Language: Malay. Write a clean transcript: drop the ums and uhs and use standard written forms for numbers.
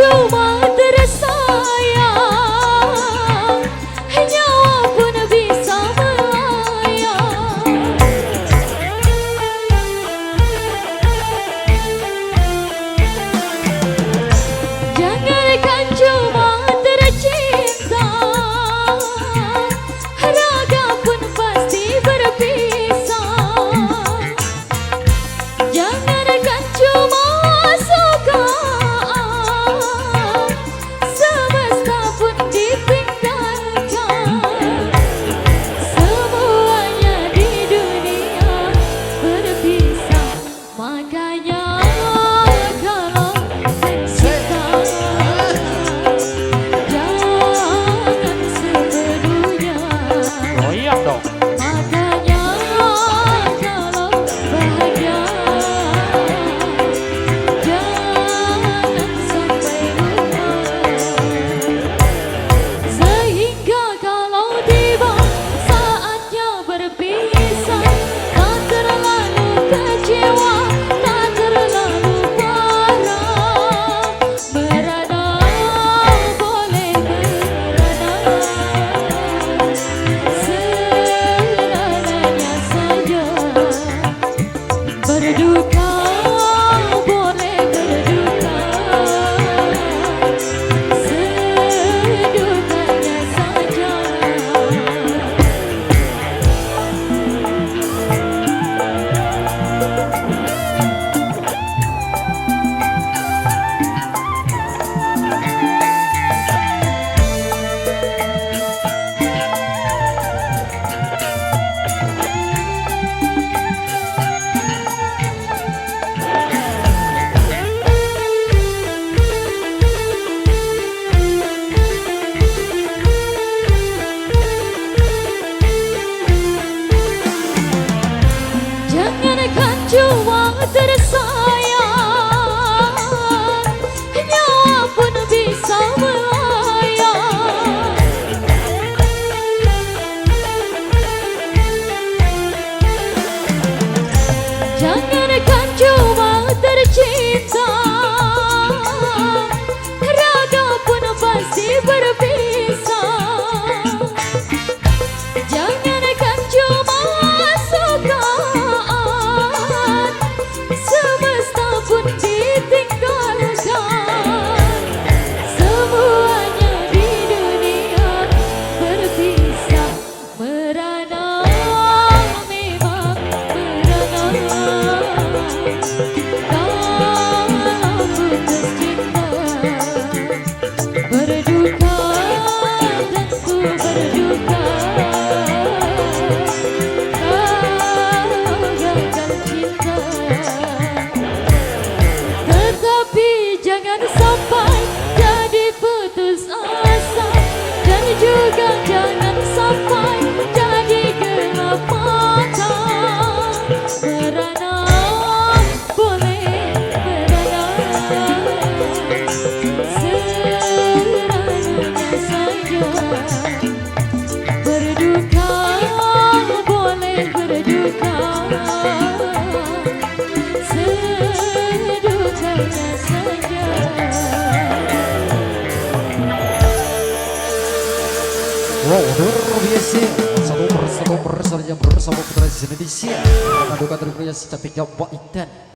cuma tersayang, nyawa pun bisa melayang. Jangankan cuma tercinta, raga pun pasti berpisah. Jangankan cuma suka, semesta pun ditinggalkan. Semuanya di dunia berpisah, makanya kalau mencinta jangan sepenuhnya. Goyang dong. Makanya kalau bahagia jangan sampai lupa. Sehingga kalau tiba saatnya berpisah, tak terlalu kecewa, tak terlalu parah. Merana boleh merana, seadanya saja. Berduka boleh berduka, sedukanya saja. Jangankan cuma tersayang, nyawa pun bisa melayang. Jangankan cuma tercinta, raga pun pasti berpisah. Jangankan cuma suka, semesta pun ditinggalkan. Semuanya di dunia berpisah, merana memang merana. Kalau putus cinta, berduka tentu berduka. Kalau gagal cinta, tetapi jangan sampai jadi putus asa, dan juga jangan sampai jadi gelap mata. Merana boleh merana, seadanya saja. Berduka boleh berduka, sedukanya saja. Wow, luar biasa. Satu persatu bersama Putra Indonesia. Mengandungkan terbiasa tapi jawab Intan.